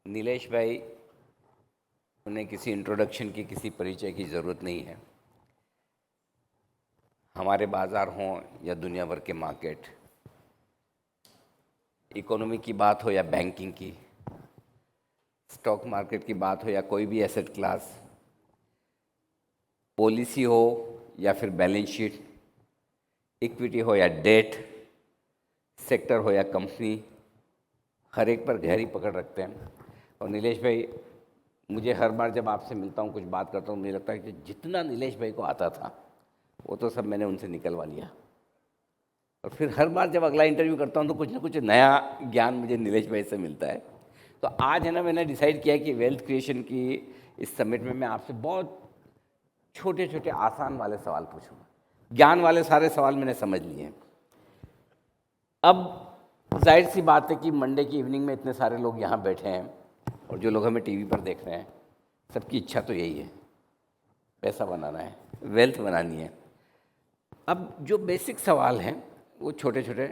नीलेश भाई, उन्हें किसी इंट्रोडक्शन की, किसी परिचय की ज़रूरत नहीं है। हमारे बाज़ार हों या दुनिया भर के मार्केट, इकोनॉमी की बात हो या बैंकिंग की, स्टॉक मार्केट की बात हो या कोई भी एसेट क्लास, पॉलिसी हो या फिर बैलेंस शीट, इक्विटी हो या डेट, सेक्टर हो या कंपनी, हर एक पर गहरी पकड़ रखते हैं। और नीलेश भाई, मुझे हर बार जब आपसे मिलता हूँ, कुछ बात करता हूँ, मुझे लगता है कि जितना नीलेश भाई को आता था वो तो सब मैंने उनसे निकलवा लिया। और फिर हर बार जब अगला इंटरव्यू करता हूँ तो कुछ ना कुछ नया ज्ञान मुझे नीलेश भाई से मिलता है। तो आज है ना, मैंने डिसाइड किया कि वेल्थ क्रिएशन की इस समिट में मैं आपसे बहुत छोटे छोटे आसान वाले सवाल पूछूंगा। ज्ञान वाले सारे सवाल मैंने समझ लिए हैं। अब जाहिर सी बात है कि मंडे की इवनिंग में इतने सारे लोग यहाँ बैठे हैं और जो लोग हमें टीवी पर देख रहे हैं, सबकी इच्छा तो यही है, पैसा बनाना है, वेल्थ बनानी है। अब जो बेसिक सवाल हैं वो छोटे छोटे,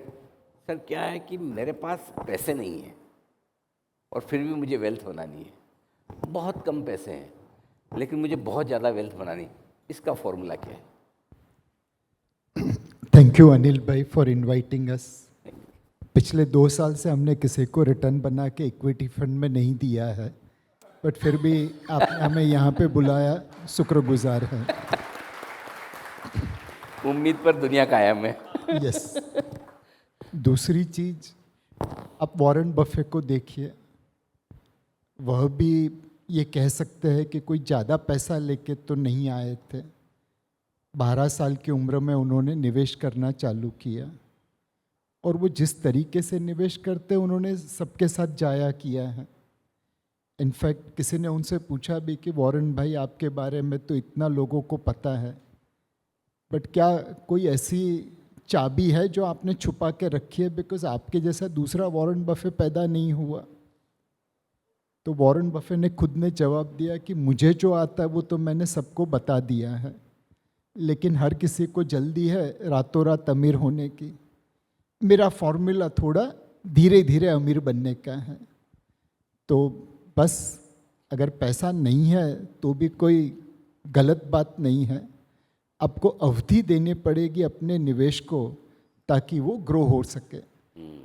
सर क्या है कि मेरे पास पैसे नहीं हैं और फिर भी मुझे वेल्थ बनानी है। बहुत कम पैसे हैं लेकिन मुझे बहुत ज़्यादा वेल्थ बनानी है, इसका फॉर्मूला क्या है? थैंक यू अनिल भाई फॉर इनवाइटिंग अस। पिछले 2 साल से हमने किसी को रिटर्न बना के इक्विटी फंड में नहीं दिया है, बट फिर भी आपने हमें यहाँ पे बुलाया, शुक्रगुजार हैं। उम्मीद पर दुनिया कायम है। यस। दूसरी चीज, आप वॉरेन बफे को देखिए, वह भी ये कह सकते हैं कि कोई ज़्यादा पैसा लेके तो नहीं आए थे। 12 साल की उम्र में उन्होंने निवेश करना चालू किया और वो जिस तरीके से निवेश करते उन्होंने सबके साथ जाया किया है। इनफैक्ट किसी ने उनसे पूछा भी कि वॉरेन भाई, आपके बारे में तो इतना लोगों को पता है, बट क्या कोई ऐसी चाबी है जो आपने छुपा के रखी है, बिकॉज आपके जैसा दूसरा वॉरेन बफे पैदा नहीं हुआ। तो वॉरेन बफे ने खुद ने जवाब दिया कि मुझे जो आता है वो तो मैंने सबको बता दिया है, लेकिन हर किसी को जल्दी है रातों रात अमीर होने की। मेरा फॉर्मूला थोड़ा धीरे धीरे अमीर बनने का है। तो बस, अगर पैसा नहीं है तो भी कोई गलत बात नहीं है। आपको अवधि देनी पड़ेगी अपने निवेश को ताकि वो ग्रो हो सके।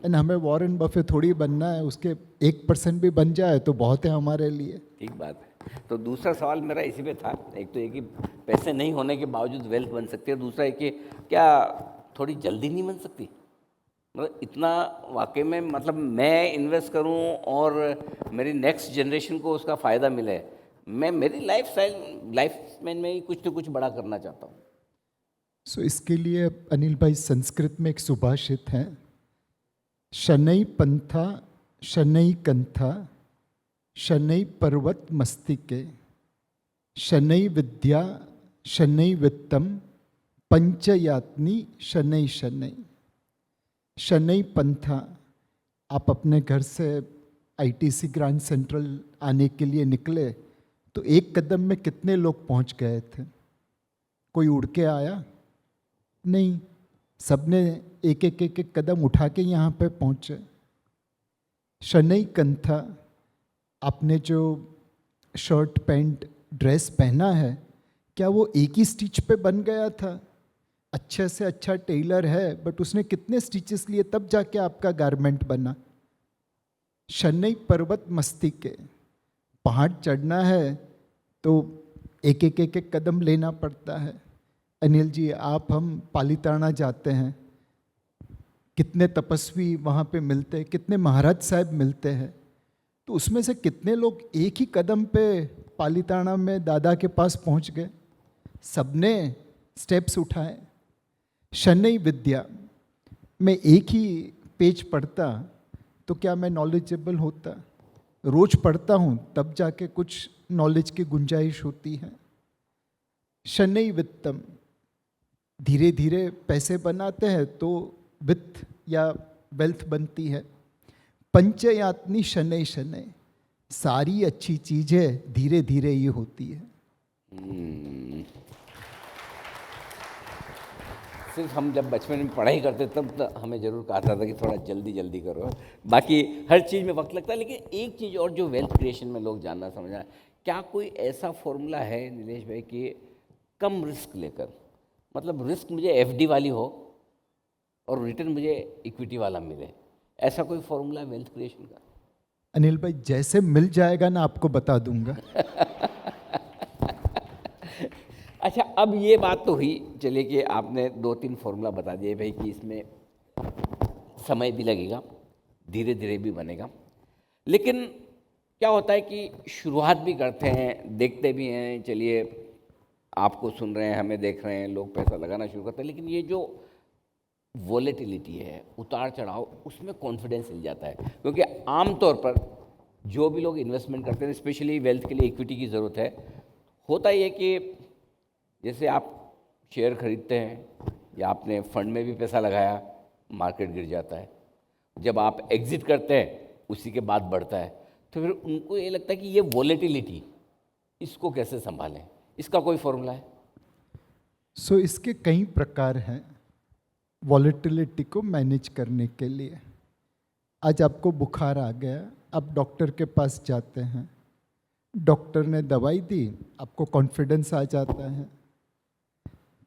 एंड हमें वॉरेन बफे थोड़ी बनना है, उसके 1% भी बन जाए तो बहुत है हमारे लिए। ठीक बात है। तो दूसरा सवाल मेरा इसी पे था। एक तो ये कि पैसे नहीं होने के बावजूद वेल्थ बन सकती है, दूसरा है कि क्या थोड़ी जल्दी नहीं बन सकती? मतलब इतना वाकई में, मतलब मैं इन्वेस्ट करूं और मेरी नेक्स्ट जनरेशन को उसका फ़ायदा मिले। मैं मेरी लाइफ में ही कुछ तो कुछ बड़ा करना चाहता हूं। सो इसके लिए अनिल भाई, संस्कृत में एक सुभाषित है, शनै पंथा शनै कंथा शनै पर्वत मस्तिके शनै विद्या शनै वित्तम पंचयात्नी शनै शनै। शनै पंथा, आप अपने घर से आईटीसी ग्रांड सेंट्रल आने के लिए निकले तो एक कदम में कितने लोग पहुंच गए थे? कोई उड़ के आया? नहीं, सबने एक एक एक एक कदम उठा के यहाँ पे पहुँचे। शनै कंथा, आपने जो शर्ट पैंट ड्रेस पहना है, क्या वो एक ही स्टिच पे बन गया था? अच्छे से अच्छा टेलर है, बट उसने कितने स्टिचेस लिए तब जाके आपका गारमेंट बना? शनै पर्वत मस्तिके, पहाड़ चढ़ना है तो एक एक एक एक कदम लेना पड़ता है। अनिल जी, आप हम पालीताना जाते हैं, कितने तपस्वी वहाँ पे मिलते हैं, कितने महाराज साहब मिलते हैं, तो उसमें से कितने लोग एक ही कदम पे पालीताना में दादा के पास पहुँच गए? सबने स्टेप्स उठाए। शनै विद्या, मैं एक ही पेज पढ़ता तो क्या मैं नॉलेजेबल होता? रोज पढ़ता हूँ तब जाके कुछ नॉलेज की गुंजाइश होती है। शनै वित्तम, धीरे धीरे पैसे बनाते हैं तो वित्त या वेल्थ बनती है। पंचयात्नी शनै शनै, सारी अच्छी चीजें धीरे धीरे ही होती है। सिर्फ हम जब बचपन में पढ़ाई करते तब तो हमें ज़रूर कहा था कि थोड़ा जल्दी जल्दी करो, बाकी हर चीज़ में वक्त लगता है। लेकिन एक चीज़ और जो वेल्थ क्रिएशन में लोग जानना समझना, क्या कोई ऐसा फॉर्मूला है नीलेश भाई कि कम रिस्क लेकर, मतलब रिस्क मुझे एफडी वाली हो और रिटर्न मुझे इक्विटी वाला मिले, ऐसा कोई फॉर्मूला है वेल्थ क्रिएशन का? अनिल भाई जैसे मिल जाएगा ना आपको बता दूंगा। अच्छा, अब ये बात तो हुई, चलिए कि आपने 2-3 फॉर्मूला बता दिए भाई कि इसमें समय भी लगेगा, धीरे धीरे भी बनेगा। लेकिन क्या होता है कि शुरुआत भी करते हैं, देखते भी हैं, चलिए आपको सुन रहे हैं, हमें देख रहे हैं, लोग पैसा लगाना शुरू करते हैं, लेकिन ये जो वॉलेटिलिटी है, उतार चढ़ाव, उसमें कॉन्फिडेंस मिल जाता है। क्योंकि आमतौर पर जो भी लोग इन्वेस्टमेंट करते हैं, स्पेशली वेल्थ के लिए इक्विटी की ज़रूरत है, होता ये कि जैसे आप शेयर खरीदते हैं या आपने फंड में भी पैसा लगाया, मार्केट गिर जाता है, जब आप एग्जिट करते हैं उसी के बाद बढ़ता है, तो फिर उनको ये लगता है कि ये वॉलेटिलिटी, इसको कैसे संभालें, इसका कोई फॉर्मूला है? सो इसके कई प्रकार हैं वॉलेटिलिटी को मैनेज करने के लिए। आज आपको बुखार आ गया, आप डॉक्टर के पास जाते हैं, डॉक्टर ने दवाई दी, आपको कॉन्फिडेंस आ जाता है।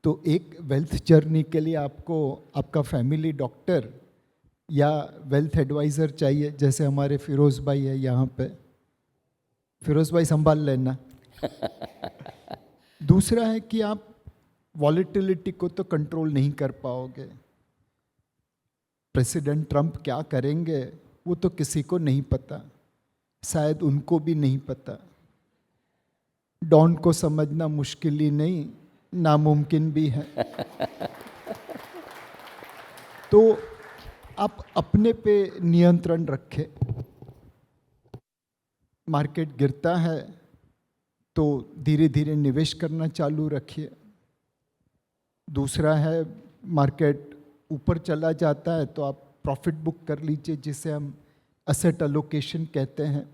तो एक वेल्थ जर्नी के लिए आपको आपका फैमिली डॉक्टर या वेल्थ एडवाइज़र चाहिए, जैसे हमारे फिरोज़ भाई है यहाँ पे। फिरोज़ भाई संभाल लेना। दूसरा है कि आप वॉलेटिलिटी को तो कंट्रोल नहीं कर पाओगे। प्रेसिडेंट ट्रंप क्या करेंगे वो तो किसी को नहीं पता, शायद उनको भी नहीं पता। डॉन को समझना मुश्किल ही नहीं, नामुमकिन भी है। तो आप अपने पे नियंत्रण रखें। मार्केट गिरता है तो धीरे धीरे निवेश करना चालू रखिए। दूसरा है, मार्केट ऊपर चला जाता है तो आप प्रॉफिट बुक कर लीजिए, जिसे हम असेट अलोकेशन कहते हैं।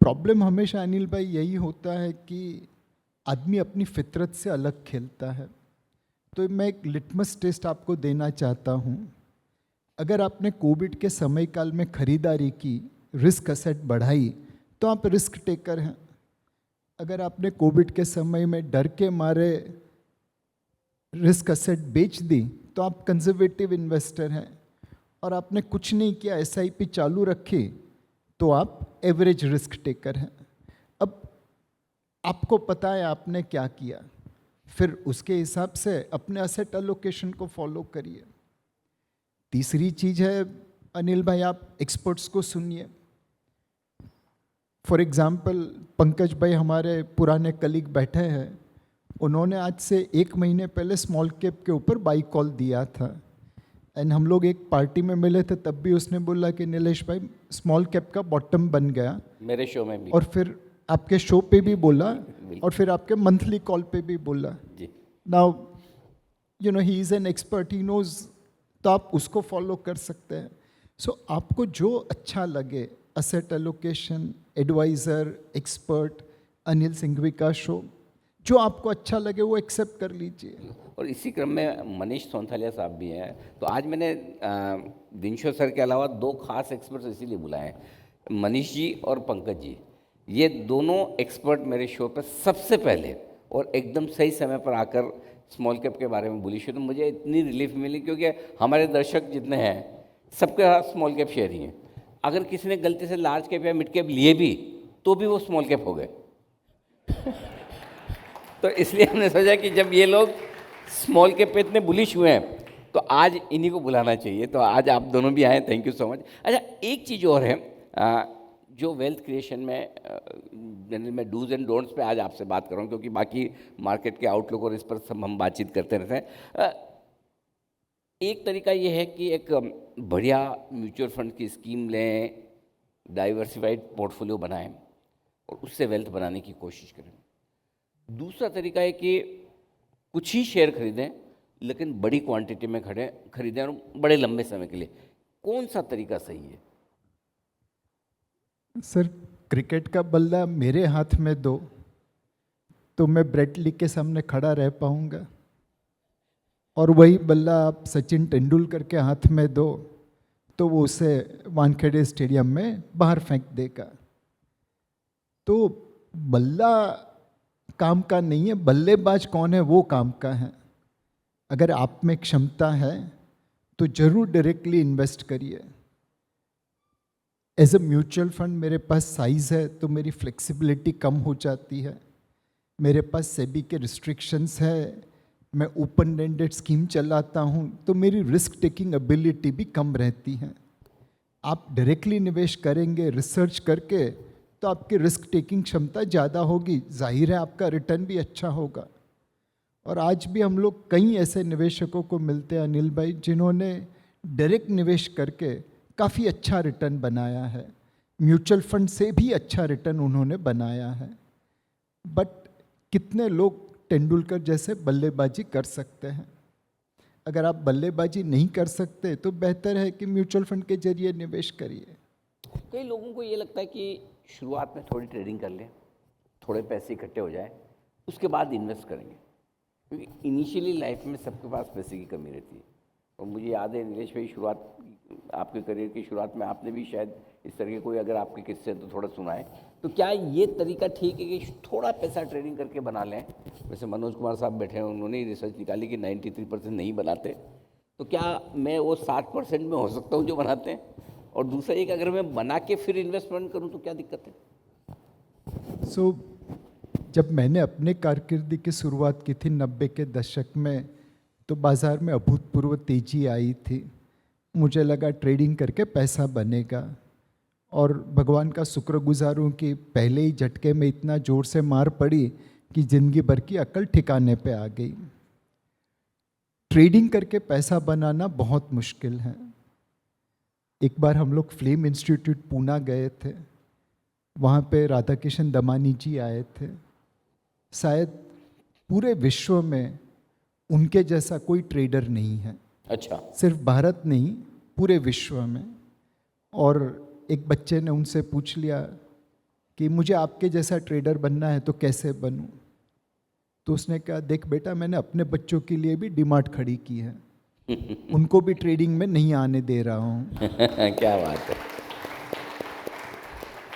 प्रॉब्लम हमेशा अनिल भाई यही होता है कि आदमी अपनी फितरत से अलग खेलता है। तो मैं एक लिटमस टेस्ट आपको देना चाहता हूँ। अगर आपने कोविड के समय काल में खरीदारी की, रिस्क असेट बढ़ाई, तो आप रिस्क टेकर हैं। अगर आपने कोविड के समय में डर के मारे रिस्क असेट बेच दी, तो आप कंजर्वेटिव इन्वेस्टर हैं। और आपने कुछ नहीं किया, एसआईपी चालू रखी, तो आप एवरेज रिस्क टेकर हैं। अब आपको पता है आपने क्या किया, फिर उसके हिसाब से अपने असेट एलोकेशन को फॉलो करिए। तीसरी चीज़ है अनिल भाई, आप एक्सपर्ट्स को सुनिए। फॉर एग्जाम्पल पंकज भाई हमारे पुराने कलीग बैठे हैं, उन्होंने आज से 1 महीने पहले स्मॉल कैप के ऊपर बाई कॉल दिया था। एंड हम लोग एक पार्टी में मिले थे, तब भी उसने बोला कि नीलेश भाई स्मॉल कैप का बॉटम बन गया। मेरे शो में भी, और फिर आपके शो पे भी बोला, और फिर आपके मंथली कॉल पे भी बोला। Now you know he is an expert, he knows, तो आप उसको फॉलो कर सकते हैं। सो आपको जो अच्छा लगे, asset allocation, adviser, expert, Anil Singhvi का शो, जो आपको अच्छा लगे वो एक्सेप्ट कर लीजिए। और इसी क्रम में मनीष सोंथालिया साहब भी हैं। तो आज मैंने दिनशो सर के अलावा 2 खास एक्सपर्ट्स इसीलिए बुलाए हैं, मनीष जी और पंकज जी। ये दोनों एक्सपर्ट मेरे शो पर सबसे पहले और एकदम सही समय पर आकर स्मॉल कैप के बारे में बोली। तो मुझे इतनी रिलीफ मिली, क्योंकि हमारे दर्शक जितने हैं सबके पास स्मॉल कैप शेयर ही हैं। अगर किसी ने गलती से लार्ज कैप या मिड कैप लिए भी, तो भी वो स्मॉल कैप हो गए। तो इसलिए हमने सोचा कि जब ये लोग स्मॉल कैप पे इतने बुलिश हुए हैं, तो आज इन्हीं को बुलाना चाहिए। तो आज आप दोनों भी आए, थैंक यू सो मच। अच्छा, एक चीज़ और है, जो वेल्थ क्रिएशन में जनरल में डूज एंड डोंट्स पे आज आपसे बात कर रहा हूँ, क्योंकि बाकी मार्केट के आउटलुक और इस पर सब हम बातचीत करते रहते हैं। एक तरीका ये है कि एक बढ़िया म्यूचुअल फंड की स्कीम लें, डाइवर्सिफाइड पोर्टफोलियो बनाएं और उससे वेल्थ बनाने की कोशिश करें। दूसरा तरीका है कि कुछ ही शेयर खरीदें, लेकिन बड़ी क्वांटिटी में खरीदें और बड़े लंबे समय के लिए। कौन सा तरीका सही है? सर, क्रिकेट का बल्ला मेरे हाथ में दो तो मैं ब्रेट ली के सामने खड़ा रह पाऊंगा? और वही बल्ला आप सचिन तेंदुलकर के हाथ में दो तो वो उसे वानखेड़े स्टेडियम में बाहर फेंक देगा। तो बल्ला काम का नहीं है, बल्लेबाज कौन है वो काम का है। अगर आप में क्षमता है तो जरूर डायरेक्टली इन्वेस्ट करिए। एज अ म्यूचुअल फंड मेरे पास साइज़ है तो मेरी फ्लेक्सिबिलिटी कम हो जाती है। मेरे पास सेबी के रिस्ट्रिक्शंस है, मैं ओपन एंडेड स्कीम चलाता हूँ तो मेरी रिस्क टेकिंग एबिलिटी भी कम रहती है। आप डायरेक्टली निवेश करेंगे रिसर्च करके तो आपकी रिस्क टेकिंग क्षमता ज़्यादा होगी, जाहिर है आपका रिटर्न भी अच्छा होगा। और आज भी हम लोग कई ऐसे निवेशकों को मिलते हैं अनिल भाई जिन्होंने डायरेक्ट निवेश करके काफ़ी अच्छा रिटर्न बनाया है, म्यूचुअल फंड से भी अच्छा रिटर्न उन्होंने बनाया है। बट कितने लोग तेंदुलकर जैसे बल्लेबाजी कर सकते हैं? अगर आप बल्लेबाजी नहीं कर सकते तो बेहतर है कि म्यूचुअल फंड के जरिए निवेश करिए। कई लोगों को ये लगता है कि शुरुआत में थोड़ी ट्रेडिंग कर लें, थोड़े पैसे इकट्ठे हो जाए, उसके बाद इन्वेस्ट करेंगे, क्योंकि इनिशियली लाइफ में सबके पास पैसे की कमी रहती है। और मुझे याद है नीलेश भाई, शुरुआत आपके करियर की शुरुआत में आपने भी शायद इस तरह के कोई अगर आपके किस्से हैं तो थोड़ा सुनाएं। तो क्या ये तरीका ठीक है कि थोड़ा पैसा ट्रेडिंग करके बना लें? वैसे मनोज कुमार साहब बैठे हैं, उन्होंने रिसर्च निकाली कि 93% नहीं बनाते, तो क्या मैं वो 60% में हो सकता हूँ जो बनाते हैं? और दूसरा एक, अगर मैं बना के फिर इन्वेस्टमेंट करूँ तो क्या दिक्कत है? सो जब मैंने अपने कारकिर्दी की शुरुआत की थी 90 के दशक में, तो बाज़ार में अभूतपूर्व तेजी आई थी। मुझे लगा ट्रेडिंग करके पैसा बनेगा, और भगवान का शुक्रगुजार हूँ कि पहले ही झटके में इतना ज़ोर से मार पड़ी कि ज़िंदगी भर की अकल ठिकाने पे आ गई। ट्रेडिंग करके पैसा बनाना बहुत मुश्किल है। एक बार हम लोग फ्लेम इंस्टीट्यूट पूना गए थे, वहाँ पे राधाकिशन दमानी जी आए थे। शायद पूरे विश्व में उनके जैसा कोई ट्रेडर नहीं है। अच्छा। सिर्फ भारत नहीं, पूरे विश्व में। और एक बच्चे ने उनसे पूछ लिया कि मुझे आपके जैसा ट्रेडर बनना है तो कैसे बनूं? तो उसने कहा, देख बेटा, मैंने अपने बच्चों के लिए भी डीमार्ट खड़ी की है, उनको भी ट्रेडिंग में नहीं आने दे रहा हूँ। क्या बात है।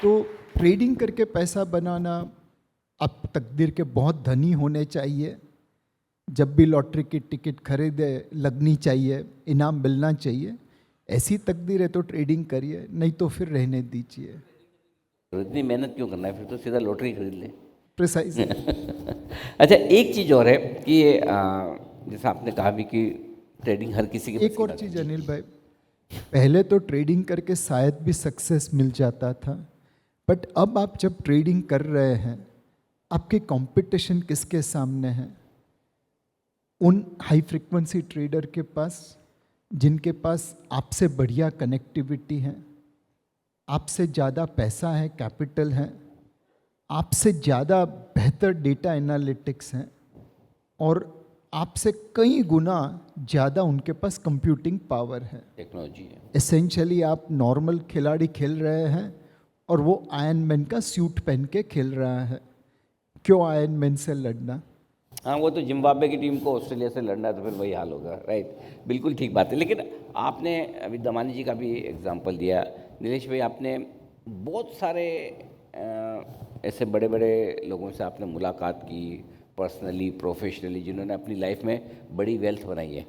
तो ट्रेडिंग करके पैसा बनाना, आप तकदीर के बहुत धनी होने चाहिए। जब भी लॉटरी की टिकट खरीदे लगनी चाहिए, इनाम मिलना चाहिए। ऐसी तकदीर है तो ट्रेडिंग करिए, नहीं तो फिर रहने दीजिए। तो इतनी मेहनत क्यों करना है, फिर तो सीधा लॉटरी खरीद ले। प्रिसाइज। अच्छा, एक चीज़ और है कि जैसा आपने कहा भी कि ट्रेडिंग हर किसी के एक और चीज़ अनिल भाई, पहले तो ट्रेडिंग करके शायद भी सक्सेस मिल जाता था, बट अब आप जब ट्रेडिंग कर रहे हैं, आपके कंपटीशन किसके सामने है? उन हाई फ्रीक्वेंसी ट्रेडर के पास जिनके पास आपसे बढ़िया कनेक्टिविटी है, आपसे ज़्यादा पैसा है, कैपिटल है, आपसे ज़्यादा बेहतर डेटा एनालिटिक्स है, और आपसे कई गुना ज़्यादा उनके पास कंप्यूटिंग पावर है, टेक्नोलॉजी है। एसेंशियली आप नॉर्मल खिलाड़ी खेल रहे हैं और वो आयरन मैन का सूट पहन के खेल रहा है। क्यों आयरन मैन से लड़ना? हाँ, वो तो जिम्बाब्वे की टीम को ऑस्ट्रेलिया से लड़ना है तो फिर वही हाल होगा, राइट। बिल्कुल ठीक बात है। लेकिन आपने अभी दमानी जी का भी एग्जांपल दिया, नीलेश भाई आपने बहुत सारे ऐसे बड़े बड़े लोगों से आपने मुलाकात की, पर्सनली प्रोफेशनली, जिन्होंने अपनी लाइफ में बड़ी वेल्थ बनाई है।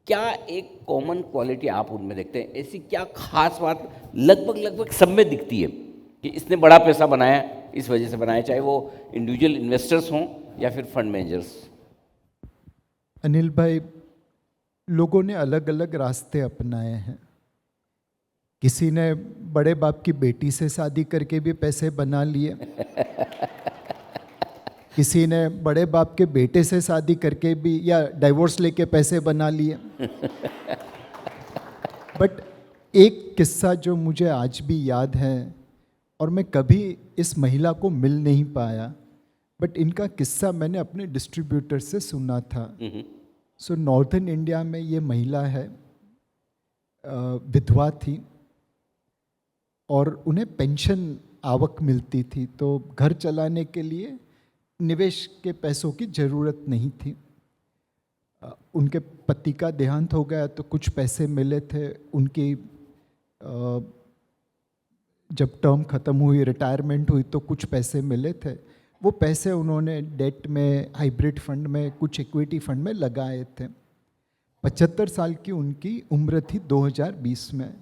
क्या एक कॉमन क्वालिटी आप उनमें देखते हैं? ऐसी क्या खास बात लगभग सब में दिखती है कि इसने बड़ा पैसा बनाया, इस वजह से बनाया, चाहे वो इंडिविजुअल इन्वेस्टर्स हों या फिर फंड मैनेजर्स? अनिल भाई, लोगों ने अलग अलग रास्ते अपनाए हैं। किसी ने बड़े बाप की बेटी से शादी करके भी पैसे बना लिए, किसी ने बड़े बाप के बेटे से शादी करके भी या डाइवोर्स लेके पैसे बना लिए। बट एक किस्सा जो मुझे आज भी याद है, और मैं कभी इस महिला को मिल नहीं पाया, बट इनका किस्सा मैंने अपने डिस्ट्रीब्यूटर से सुना था। सो नॉर्दर्न इंडिया में ये महिला है, विधवा थी, और उन्हें पेंशन आवक मिलती थी, तो घर चलाने के लिए निवेश के पैसों की ज़रूरत नहीं थी। उनके पति का देहांत हो गया तो कुछ पैसे मिले थे उनकी, जब टर्म ख़त्म हुई, रिटायरमेंट हुई तो कुछ पैसे मिले थे। वो पैसे उन्होंने डेट में, हाइब्रिड फंड में, कुछ इक्विटी फंड में लगाए थे। 75 साल की उनकी उम्र थी 2020 में,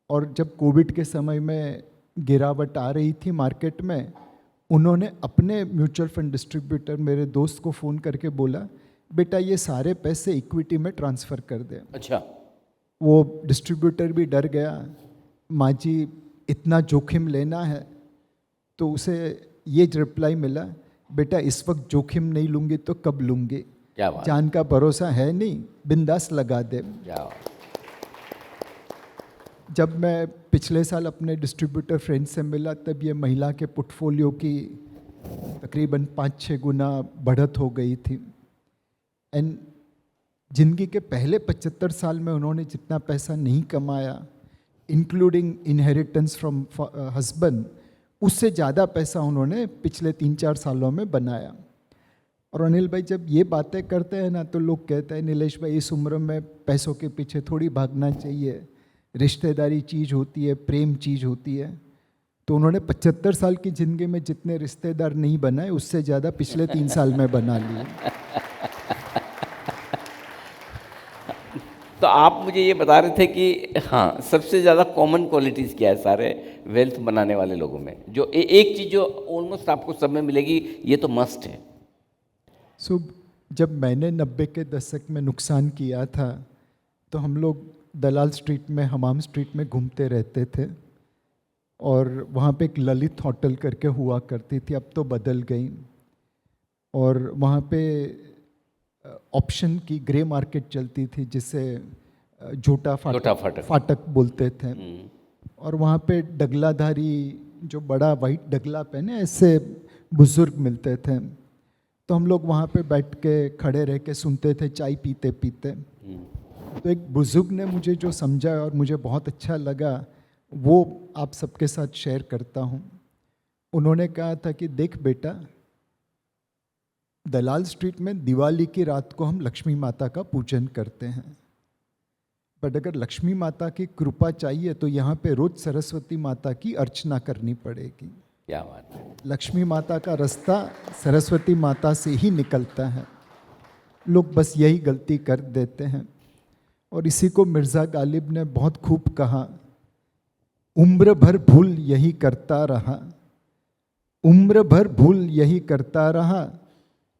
और जब कोविड के समय में गिरावट आ रही थी मार्केट में, उन्होंने अपने म्यूचुअल फंड डिस्ट्रीब्यूटर मेरे दोस्त को फ़ोन करके बोला, बेटा ये सारे पैसे इक्विटी में ट्रांसफ़र कर दे। अच्छा। वो डिस्ट्रीब्यूटर भी डर गया, माँ जी इतना जोखिम लेना है, तो उसे ये रिप्लाई मिला, बेटा इस वक्त जोखिम नहीं लूँगी तो कब लूँगी, क्या बात, जान का भरोसा है नहीं, बिंदास लगा दे। क्या बात। जब मैं पिछले साल अपने डिस्ट्रीब्यूटर फ्रेंड से मिला, तब ये महिला के पोर्टफोलियो की तकरीबन 5-6 गुना बढ़त हो गई थी। एंड जिंदगी के पहले 75 साल में उन्होंने जितना पैसा नहीं कमाया, इंक्लूडिंग इनहेरिटेंस फ्रॉम हस्बैंड, उससे ज़्यादा पैसा उन्होंने पिछले 3-4 सालों में बनाया। और अनिल भाई जब ये बातें करते हैं ना, तो लोग कहते हैं नीलेश भाई इस उम्र में पैसों के पीछे थोड़ी भागना चाहिए, रिश्तेदारी चीज़ होती है, प्रेम चीज़ होती है। तो उन्होंने 75 साल की ज़िंदगी में जितने रिश्तेदार नहीं बनाए, उससे ज़्यादा पिछले 3 साल में बना लिए। तो आप मुझे ये बता रहे थे कि हाँ, सबसे ज़्यादा कॉमन क्वालिटीज़ क्या है सारे वेल्थ बनाने वाले लोगों में, जो एक चीज़ जो ऑलमोस्ट आपको सब में मिलेगी, ये तो मस्ट है। जब मैंने 90 के दशक में नुकसान किया था, तो हम लोग दलाल स्ट्रीट में, हमाम स्ट्रीट में घूमते रहते थे, और वहाँ पे एक ललित होटल करके हुआ करती थी, अब तो बदल गई। और वहाँ पे ऑप्शन की ग्रे मार्केट चलती थी, जिसे झूठा फाटक बोलते थे। और वहाँ पे डगलाधारी, जो बड़ा वाइट डगला पहने, ऐसे बुजुर्ग मिलते थे। तो हम लोग वहाँ पे बैठ के, खड़े रह के सुनते थे, चाय पीते पीते। तो एक बुजुर्ग ने मुझे जो समझा और मुझे बहुत अच्छा लगा, वो आप सबके साथ शेयर करता हूँ। उन्होंने कहा था कि देख बेटा, दलाल स्ट्रीट में दिवाली की रात को हम लक्ष्मी माता का पूजन करते हैं, बट अगर लक्ष्मी माता की कृपा चाहिए तो यहाँ पे रोज सरस्वती माता की अर्चना करनी पड़ेगी। क्या बात है। लक्ष्मी माता का रास्ता सरस्वती माता से ही निकलता है। लोग बस यही गलती कर देते हैं। और इसी को मिर्ज़ा गालिब ने बहुत खूब कहा, उम्र भर भूल यही करता रहा, उम्र भर भूल यही करता रहा,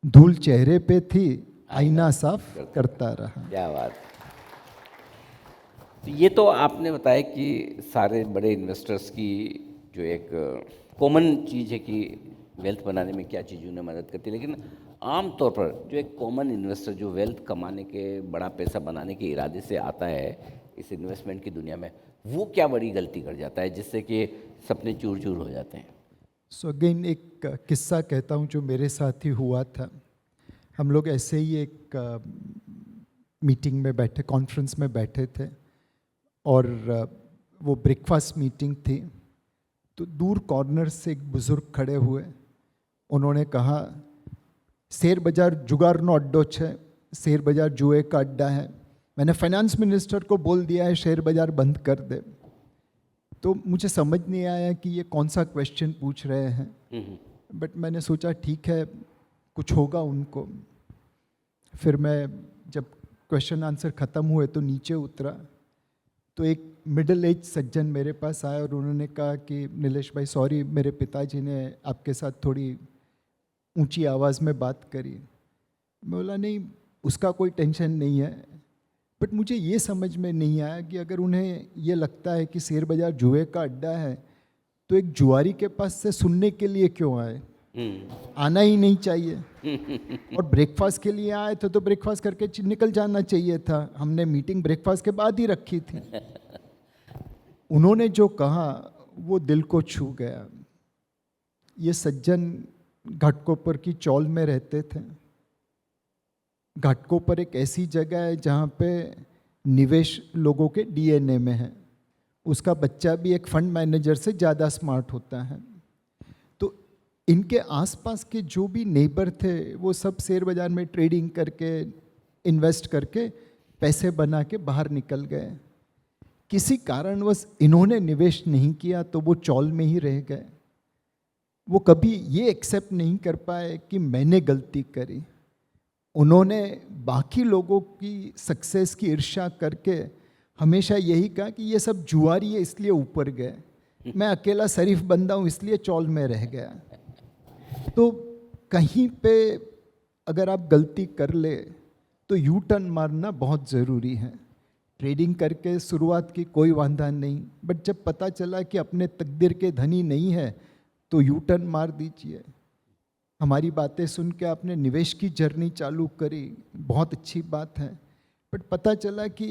धूल चेहरे पे थी, आईना साफ करता रहा। क्या बात। तो ये तो आपने बताया कि सारे बड़े इन्वेस्टर्स की जो एक कॉमन चीज़ है कि वेल्थ बनाने में क्या चीज़ उन्हें मदद करती है, लेकिन आम तौर पर जो एक कॉमन इन्वेस्टर जो वेल्थ कमाने के, बड़ा पैसा बनाने के इरादे से आता है इस इन्वेस्टमेंट की दुनिया में, वो क्या बड़ी गलती कर जाता है जिससे कि सपने चूर चूर हो जाते हैं? सो अगेन एक किस्सा कहता हूँ जो मेरे साथ ही हुआ था। हम लोग ऐसे ही एक मीटिंग में बैठे, कॉन्फ्रेंस में बैठे थे, और वो ब्रेकफास्ट मीटिंग थी। तो दूर कॉर्नर से एक बुज़ुर्ग खड़े हुए, उन्होंने कहा, शेयर बाजार जुगारनो अड्डो है, शेयर बाजार जुए का अड्डा है, मैंने फाइनेंस मिनिस्टर को बोल दिया है शेयर बाजार बंद कर दे। तो मुझे समझ नहीं आया कि ये कौन सा क्वेश्चन पूछ रहे हैं, बट मैंने सोचा ठीक है, कुछ होगा उनको। फिर मैं जब क्वेश्चन आंसर ख़त्म हुए तो नीचे उतरा, तो एक मिडिल एज सज्जन मेरे पास आया और उन्होंने कहा कि नीलेश भाई सॉरी, मेरे पिताजी ने आपके साथ थोड़ी ऊंची आवाज़ में बात करी। मैं बोला नहीं, उसका कोई टेंशन नहीं है, बट मुझे ये समझ में नहीं आया कि अगर उन्हें ये लगता है कि शेयर बाजार जुए का अड्डा है, तो एक जुआरी के पास से सुनने के लिए क्यों आए? आना ही नहीं चाहिए। और ब्रेकफास्ट के लिए आए थे तो ब्रेकफास्ट करके निकल जाना चाहिए था। हमने मीटिंग ब्रेकफास्ट के बाद ही रखी थी। उन्होंने जो कहा वो दिल को छू गया। ये सज्जन घाटकोपर की चौल में रहते थे। घाटकोपर एक ऐसी जगह है जहाँ पे निवेश लोगों के डीएनए में है। उसका बच्चा भी एक फंड मैनेजर से ज़्यादा स्मार्ट होता है। तो इनके आसपास के जो भी नेबर थे वो सब शेयर बाज़ार में ट्रेडिंग करके इन्वेस्ट करके पैसे बना के बाहर निकल गए। किसी कारणवश इन्होंने निवेश नहीं किया तो वो चौल में ही रह गए। वो कभी ये एक्सेप्ट नहीं कर पाए कि मैंने गलती करी। उन्होंने बाकी लोगों की सक्सेस की ईर्ष्या करके हमेशा यही कहा कि ये सब जुआरी है इसलिए ऊपर गए, मैं अकेला शरीफ बंदा हूँ इसलिए चौल में रह गया। तो कहीं पे अगर आप गलती कर ले तो यू टर्न मारना बहुत ज़रूरी है। ट्रेडिंग करके शुरुआत की कोई वांधा नहीं, बट जब पता चला कि अपने तकदीर के धनी नहीं है तो यू टर्न मार दीजिए। हमारी बातें सुन के आपने निवेश की जर्नी चालू करी, बहुत अच्छी बात है, बट पता चला कि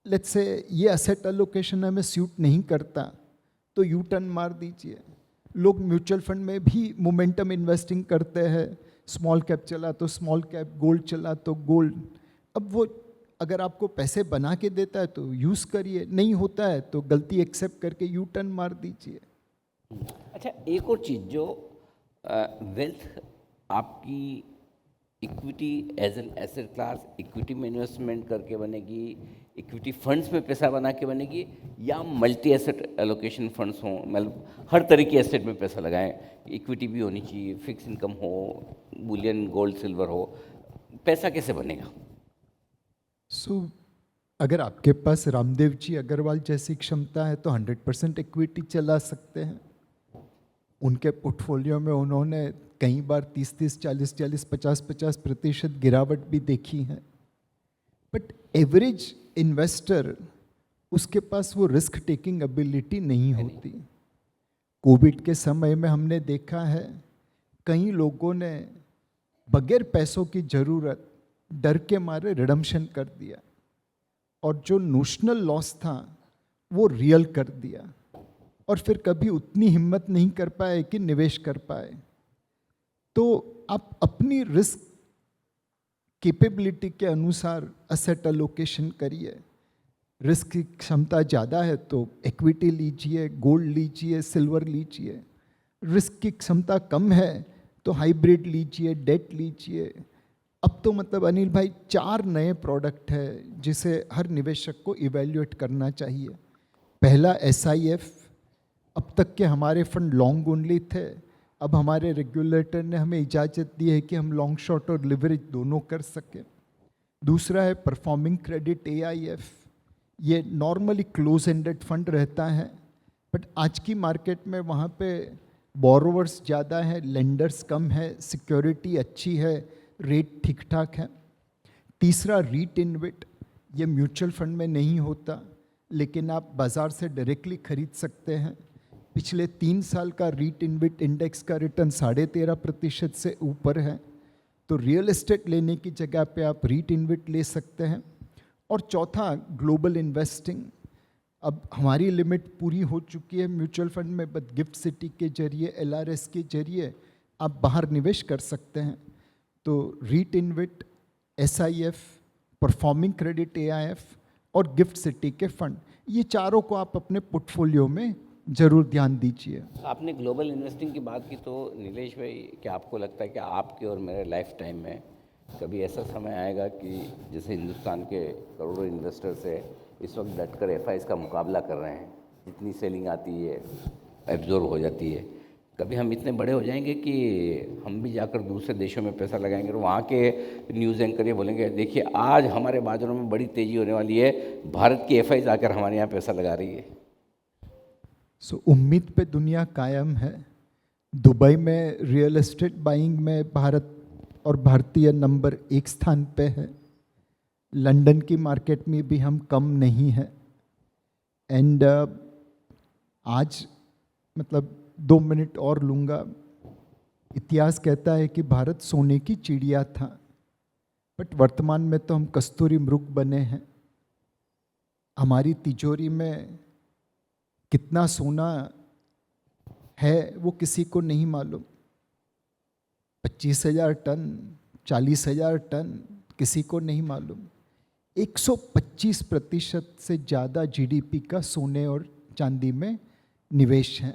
लेट्स से ये असेट एलोकेशन हमें सूट नहीं करता तो यू टर्न मार दीजिए। लोग म्यूचुअल फंड में भी मोमेंटम इन्वेस्टिंग करते हैं, स्मॉल कैप चला तो स्मॉल कैप, गोल्ड चला तो गोल्ड। अब वो अगर आपको पैसे बना के देता है तो यूज़ करिए, नहीं होता है तो गलती एक्सेप्ट करके यू टर्न मार दीजिए। अच्छा, एक और चीज़ जो वेल्थ आपकी equity as an asset class, equity में इन्वेस्टमेंट करके बनेगी, इक्विटी फंड्स में पैसा बना के बनेगी, या मल्टी एसेट एलोकेशन फंड्स हों, मतलब हर तरह की एसेट में पैसा लगाएं, इक्विटी भी होनी चाहिए, फिक्स इनकम हो, बुलियन गोल्ड सिल्वर हो, पैसा कैसे बनेगा? अगर आपके पास रामदेव जी अग्रवाल जैसी क्षमता है तो 100% इक्विटी चला सकते हैं। उनके पोर्टफोलियो में उन्होंने कई बार 30-30, 40-40, 50-50% गिरावट भी देखी है। बट एवरेज इन्वेस्टर, उसके पास वो रिस्क टेकिंग एबिलिटी नहीं होती। कोविड के समय में हमने देखा है कई लोगों ने बगैर पैसों की ज़रूरत डर के मारे रिडम्पशन कर दिया, और जो नोशनल लॉस था वो रियल कर दिया, और फिर कभी उतनी हिम्मत नहीं कर पाए कि निवेश कर पाए। तो आप अपनी रिस्क कैपेबिलिटी के अनुसार एसेट एलोकेशन करिए। रिस्क की क्षमता ज़्यादा है तो इक्विटी लीजिए, गोल्ड लीजिए, सिल्वर लीजिए। रिस्क की क्षमता कम है तो हाइब्रिड लीजिए, डेट लीजिए। अब तो मतलब अनिल भाई 4 नए प्रोडक्ट है जिसे हर निवेशक को इवैल्यूएट करना चाहिए। पहला SIF, अब तक के हमारे फंड लॉन्ग ओनली थे, अब हमारे रेगुलेटर ने हमें इजाज़त दी है कि हम लॉन्ग शॉर्ट और लिवरेज दोनों कर सकें। दूसरा है परफॉर्मिंग क्रेडिट AIF, ये नॉर्मली क्लोज एंडेड फंड रहता है, बट आज की मार्केट में वहाँ पे बोरोवर्स ज़्यादा है, लेंडर्स कम है, सिक्योरिटी अच्छी है, रेट ठीक ठाक है। तीसरा रीट इन्विट, ये म्यूचुअल फंड में नहीं होता लेकिन आप बाज़ार से डायरेक्टली खरीद सकते हैं। पिछले 3 साल का रीट इन्विट इंडेक्स का रिटर्न 13.5% से ऊपर है, तो रियल एस्टेट लेने की जगह पे आप रीट इन्विट ले सकते हैं। और चौथा ग्लोबल इन्वेस्टिंग, अब हमारी लिमिट पूरी हो चुकी है म्यूचुअल फंड में, बट गिफ्ट सिटी के जरिए, LRS के जरिए आप बाहर निवेश कर सकते हैं। तो REIT InvIT, SIF, performing credit AIF और गिफ्ट सिटी के फंड, ये चारों को आप अपने पोर्टफोलियो में ज़रूर ध्यान दीजिए। आपने ग्लोबल इन्वेस्टिंग की बात की, तो नीलेश भाई, क्या आपको लगता है कि आपके और मेरे लाइफ टाइम में कभी ऐसा समय आएगा कि जैसे हिंदुस्तान के करोड़ों इन्वेस्टर्स है इस वक्त डटकर FIs का मुकाबला कर रहे हैं, जितनी सेलिंग आती है एब्जॉर्ब हो जाती है, कभी हम इतने बड़े हो जाएंगे कि हम भी जाकर दूसरे देशों में पैसा लगाएंगे और वहाँ के न्यूज़ एंकर ये बोलेंगे, देखिए आज हमारे बाजारों में बड़ी तेज़ी होने वाली है, भारत की FIs आकर हमारे यहाँ पैसा लगा रही है। उम्मीद पे दुनिया कायम है। दुबई में रियल एस्टेट बाइंग में भारत और भारतीय नंबर 1 स्थान पे है। लंदन की मार्केट में भी हम कम नहीं हैं। एंड आज मतलब 2 मिनट और लूँगा। इतिहास कहता है कि भारत सोने की चिड़िया था, बट वर्तमान में तो हम कस्तूरी मृग बने हैं। हमारी तिजोरी में कितना सोना है वो किसी को नहीं मालूम। 25,000 टन, 40,000 टन, किसी को नहीं मालूम। 125% से ज़्यादा GDP का सोने और चांदी में निवेश है।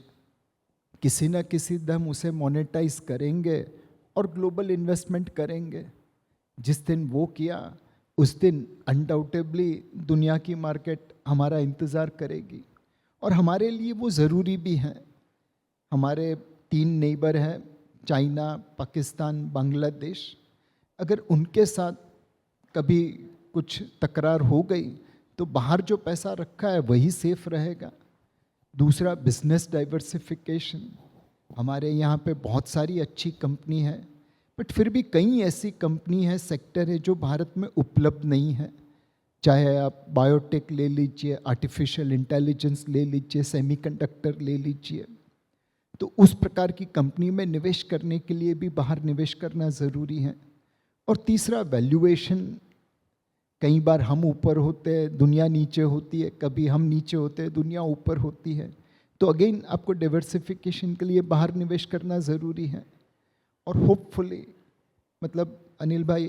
किसी न किसी दम उसे मोनेटाइज करेंगे और ग्लोबल इन्वेस्टमेंट करेंगे। जिस दिन वो किया उस दिन अनडाउटेबली दुनिया की मार्केट हमारा इंतज़ार करेगी, और हमारे लिए वो ज़रूरी भी है। हमारे 3 नेबर हैं, चाइना, पाकिस्तान, बांग्लादेश। अगर उनके साथ कभी कुछ तकरार हो गई तो बाहर जो पैसा रखा है वही सेफ रहेगा। दूसरा, बिजनेस डाइवर्सिफिकेशन। हमारे यहाँ पे बहुत सारी अच्छी कंपनी है, बट फिर भी कई ऐसी कंपनी है, सेक्टर है जो भारत में उपलब्ध नहीं है। चाहे आप बायोटेक ले लीजिए, आर्टिफिशियल इंटेलिजेंस ले लीजिए, सेमीकंडक्टर ले लीजिए। तो उस प्रकार की कंपनी में निवेश करने के लिए भी बाहर निवेश करना ज़रूरी है। और तीसरा, वैल्यूएशन। कई बार हम ऊपर होते हैं, दुनिया नीचे होती है, कभी हम नीचे होते हैं, दुनिया ऊपर होती है। तो अगेन आपको डाइवर्सिफिकेशन के लिए बाहर निवेश करना ज़रूरी है। और होपफुली, मतलब अनिल भाई,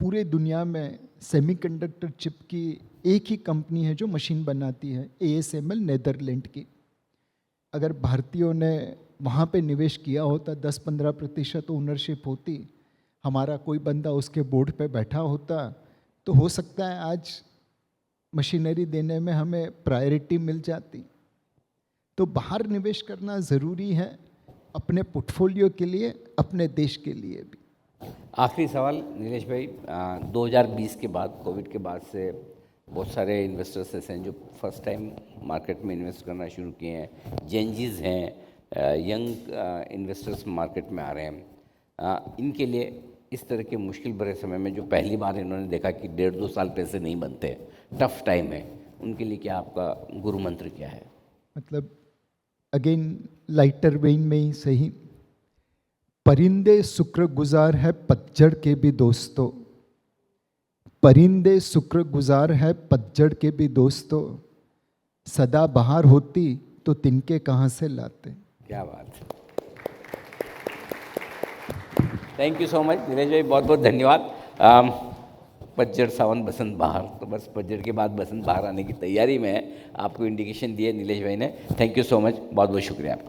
पूरे दुनिया में सेमीकंडक्टर चिप की एक ही कंपनी है जो मशीन बनाती है, ASML नीदरलैंड की। अगर भारतीयों ने वहाँ पे निवेश किया होता, 10-15% ओनरशिप होती, हमारा कोई बंदा उसके बोर्ड पे बैठा होता, तो हो सकता है आज मशीनरी देने में हमें प्रायोरिटी मिल जाती। तो बाहर निवेश करना ज़रूरी है, अपने पोर्टफोलियो के लिए, अपने देश के लिए भी। आखिरी सवाल नीलेश भाई, 2020 के बाद, कोविड के बाद से बहुत सारे इन्वेस्टर्स ऐसे हैं जो फर्स्ट टाइम मार्केट में इन्वेस्ट करना शुरू किए हैं, जेनजीज हैं, यंग इन्वेस्टर्स मार्केट में आ रहे हैं। इनके लिए इस तरह के मुश्किल भरे समय में जो पहली बार इन्होंने देखा कि 1.5-2 साल पैसे नहीं बनते, टफ टाइम है, उनके लिए क्या आपका गुरु मंत्र क्या है? मतलब अगेन लाइटर वेइन में ही सही, परिंदे शुक्रगुजार है पतझड़ के भी दोस्तों, परिंदे शुक्रगुजार है पतझड़ के भी दोस्तों, सदा बहार होती तो तिनके कहाँ से लाते। क्या बात है। Thank you so much Nilesh भाई, बहुत बहुत धन्यवाद। पतझड़, सावन, बसंत, बहार, तो बस पतझड़ के बाद बसंत बहार आने की तैयारी में है, आपको इंडिकेशन दिए नीलेश भाई ने। थैंक यू सो मच, बहुत बहुत शुक्रिया आपका।